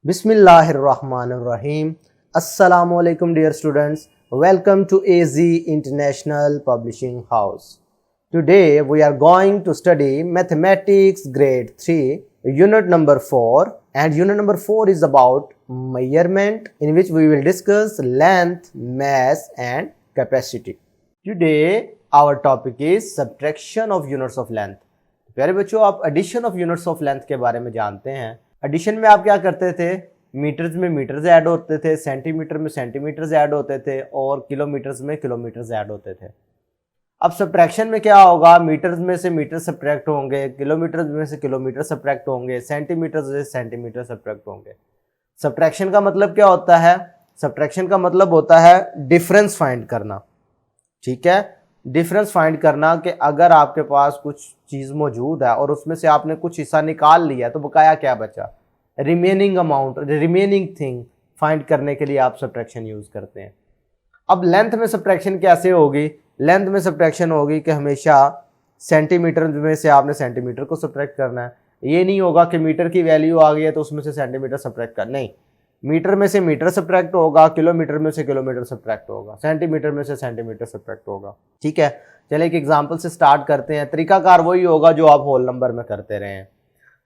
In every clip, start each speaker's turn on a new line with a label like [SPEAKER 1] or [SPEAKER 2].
[SPEAKER 1] Bismillahirrahmanirrahim. Assalamu alaikum dear students. Welcome to AZ International Publishing House. Today we are going to study Mathematics Grade 3 Unit number 4, and Unit number 4 is about measurement, in which we will discuss length, mass and capacity. Today our topic is subtraction of units of length. प्यारे बच्चों, आप addition of units of length के बारे में जानते हैं। Addition में आप क्या करते थे, मीटर्स में मीटर्स ऐड होते थे, सेंटीमीटर में सेंटीमीटर्स ऐड होते थे और किलोमीटर्स में किलोमीटर्स ऐड होते थे। अब सब्ट्रैक्शन में क्या होगा, मीटर्स में से मीटर सब्ट्रैक्ट होंगे, किलोमीटर्स में से किलोमीटर सब्ट्रैक्ट होंगे, सेंटीमीटर से सेंटीमीटर सब्ट्रैक्ट होंगे। सब्ट्रैक्शन का मतलब क्या होता है, सब्ट्रैक्शन का मतलब होता है डिफरेंस फाइंड करना। ठीक है, डिफरेंस फाइंड करना कि अगर आपके पास कुछ चीज़ मौजूद है और उसमें से आपने कुछ हिस्सा निकाल लिया तो बकाया क्या बचा, remaining amount, remaining thing find करने के लिए आप सब्ट्रैक्शन यूज़ करते हैं। अब लेंथ में सब्ट्रैक्शन कैसे होगी, लेंथ में सब्ट्रैक्शन होगी कि हमेशा सेंटीमीटर में से आपने सेंटीमीटर को सब्ट्रैक्ट करना है। ये नहीं होगा कि मीटर की वैल्यू आ गई है तो उसमें से सेंटीमीटर सब्ट्रैक्ट कर, नहीं, मीटर में से मीटर सब्ट्रैक्ट होगा, किलोमीटर में से किलोमीटर सब्ट्रैक्ट होगा, सेंटीमीटर में से सेंटीमीटर सब्ट्रैक्ट होगा। ठीक है, चलिए एक एग्जांपल से स्टार्ट करते हैं। तरीकाकार वही होगा जो आप होल नंबर में करते रहे हैं।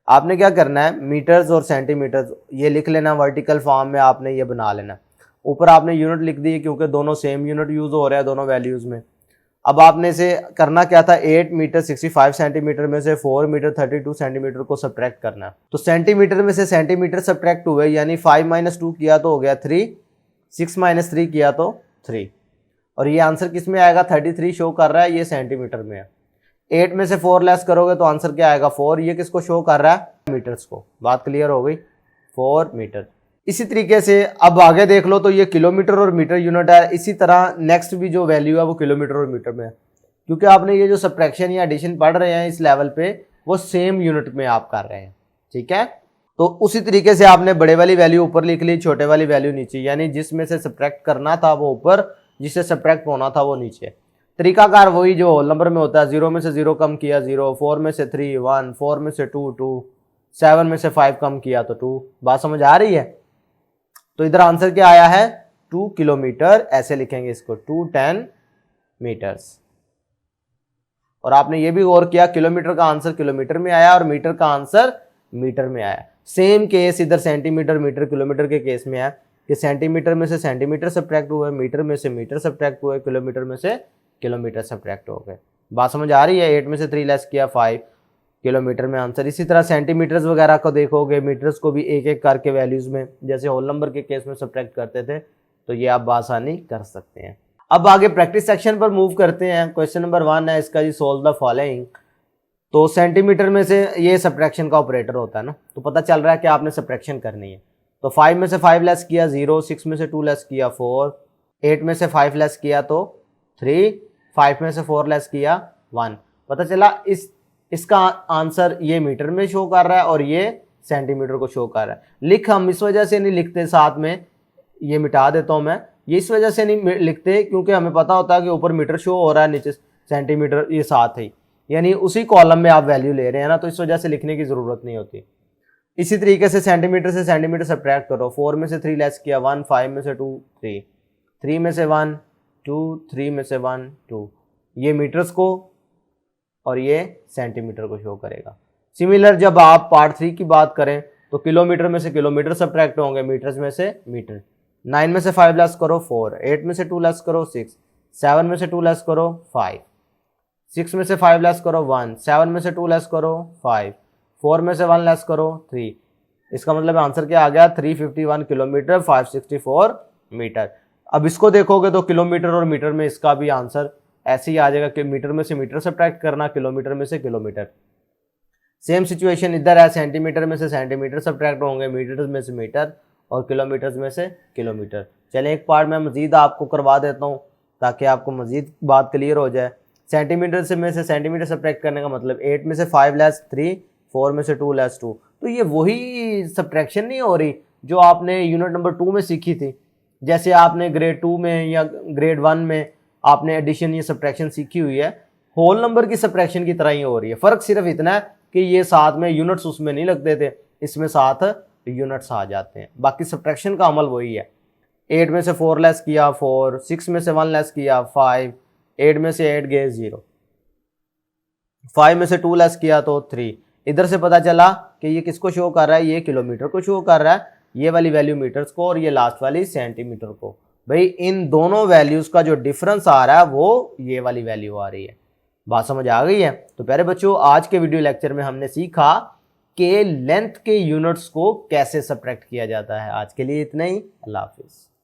[SPEAKER 1] आपने क्या करना है, मीटर्स और सेंटीमीटर्स ये लिख लेना, वर्टिकल फॉर्म में आपने ये बना लेना। ऊपर आपने यूनिट लिख दी क्योंकि दोनों सेम यूनिट यूज़ हो रहा है दोनों वैल्यूज़ में। अब आपने से करना क्या था, 8 मीटर 65 सेंटीमीटर में से 4 मीटर 32 सेंटीमीटर को सब्ट्रैक्ट करना है। तो सेंटीमीटर में से सेंटीमीटर सब्ट्रैक्ट हुए, यानी 5 - 2 किया तो हो गया 3, 6 - 3 किया तो 3, और ये आंसर किस में आएगा, 33 शो कर रहा है, ये सेंटीमीटर में है। 8 में से 4 लेस करोगे तो आंसर क्या आएगा, 4। ये किसको शो कर रहा है, मीटर्स को। बात क्लियर हो गई, 4 मीटर। इसी तरीके से अब आगे देख लो तो ये किलोमीटर और मीटर यूनिट है। इसी तरह नेक्स्ट भी जो वैल्यू है वो किलोमीटर और मीटर में है, क्योंकि आपने ये जो सब्ट्रैक्शन या एडिशन पढ़ रहे हैं इस लेवल पे वो सेम यूनिट में आप कर रहे हैं। ठीक है, तो उसी तरीके से आपने बड़े वाली वैल्यू ऊपर लिख ली, छोटे वाली वैल्यू नीचे, यानी जिसमें से सब्ट्रैक्ट करना था वो ऊपर, जिससे सब्ट्रैक्ट होना था वो नीचे। तरीकाकार वही जो होल नंबर में होता है, 0 में से 0 कम किया 0, 4 में से 3 1, 4 में से 2 2, 7 में से 5 कम किया तो 2। बात समझ आ रही है? तो इधर आंसर क्या आया है, 2 किलोमीटर, ऐसे लिखेंगे इसको, 210 मीटर्स। और आपने ये भी गौर किया, किलोमीटर का आंसर किलोमीटर में आया और मीटर का आंसर मीटर में आया। सेम केस इधर सेंटीमीटर मीटर किलोमीटर के केस में है कि सेंटीमीटर में से सेंटीमीटर सब्ट्रैक्ट हुए, मीटर में से मीटर सब्ट्रैक्ट हुए, किलोमीटर में से किलोमीटर सब्ट्रैक्ट हो गए। बात समझ आ रही है? 8 में से 3 लेस किया 5, किलोमीटर में आंसर। इसी तरह सेंटीमीटर्स वगैरह को देखोगे, मीटर्स को भी एक एक करके वैल्यूज़ में, जैसे होल नंबर के केस में सब्ट्रैक्ट करते थे, तो ये आप आसानी कर सकते हैं। अब आगे प्रैक्टिस सेक्शन पर मूव करते हैं। क्वेश्चन नंबर 1 है इसका जी, सोल्व द फॉलोइंग। तो सेंटीमीटर में से ये सब्ट्रैक्शन का ऑपरेटर होता है ना, तो पता चल रहा है कि आपने सब्ट्रैक्शन करनी है। तो 5 में से 5 लेस किया 0, 6 में से 2 लेस किया 4, 8 में से 5 लेस किया तो 3, 5 में से 4 लेस किया 1। पता चला इसका आंसर ये मीटर में शो कर रहा है और ये सेंटीमीटर को शो कर रहा है। लिख हम इस वजह से नहीं लिखते, साथ में ये मिटा देता हूं मैं, ये इस वजह से नहीं लिखते क्योंकि हमें पता होता है कि ऊपर मीटर शो हो रहा है, नीचे सेंटीमीटर, ये साथ ही, यानी उसी कॉलम में आप वैल्यू ले रहे हैं ना, तो इस वजह से लिखने की जरूरत नहीं होती। इसी तरीके से सेंटीमीटर से सेंटीमीटर सब्ट्रैक्ट करो। 4 में से 3 लेस किया 1, 5 में से 2 3, 3 में से 1 2, 3 में से 1 2, ये मीटर्स को और ये सेंटीमीटर को शो करेगा। सिमिलर जब आप पार्ट 3 की बात करें तो किलोमीटर में से किलोमीटर सब्ट्रैक्ट होंगे, मीटर्स में से मीटर। 9 में से 5 लेस करो 4, 8 में से 2 लेस करो 6, 7 में से 2 लेस करो 5, 6 में से 5 लेस करो 1, 7 में से 2 लेस करो 5, 4 में से 1 लेस करो 3। इसका मतलब आंसर क्या आ गया, 351 किलोमीटर 564 मीटर। अब इसको देखोगे तो किलोमीटर और मीटर में इसका भी आंसर ऐसे ही आ जाएगा कि मीटर में से मीटर सब्ट्रैक्ट करना, किलोमीटर में से किलोमीटर। सेम सिचुएशन इधर है, सेंटीमीटर में से सेंटीमीटर सब्ट्रैक्ट होंगे, मीटर में से मीटर और किलोमीटर में से किलोमीटर। चलें एक पार्ट में मजीद आपको करवा देता हूँ ताकि आपको मजीद बात क्लियर हो जाए। सेंटीमीटर से में से सेंटीमीटर सब्ट्रैक्ट करने का मतलब 8 में से 5 लेस 3, 4 में से 2 लेस 2, तो ये वही सब्ट्रैक्शन नहीं हो रही जो आपने यूनिट नंबर 2 में सीखी थी। जैसे आपने ग्रेड 2 में या ग्रेड 1 में आपने एडिशन या सब्ट्रैक्शन सीखी हुई है, होल नंबर की सब्ट्रैक्शन की तरह ही हो रही है। फ़र्क सिर्फ इतना है कि ये साथ में यूनिट्स उसमें नहीं लगते थे, इसमें साथ यूनिट्स आ जाते हैं। बाकी सब्ट्रैक्शन का अमल वही है, 8 में से 4 लेस किया 4, 6 में से 1 लेस किया 5, 8 में से 8 गए 0, 5 में से 2 लेस किया तो 3। इधर से पता चला कि ये किसको शो कर रहा है, ये किलोमीटर को शो कर रहा है, ये वाली वैल्यू मीटर्स को और ये लास्ट वाली सेंटीमीटर को। भाई इन दोनों वैल्यूज का जो डिफरेंस आ रहा है वो ये वाली वैल्यू आ रही है। बात समझ आ गई है? तो प्यारे बच्चों, आज के वीडियो लेक्चर में हमने सीखा कि लेंथ के यूनिट्स को कैसे सब्ट्रैक्ट किया जाता है। आज के लिए इतना ही, अल्लाह हाफिज।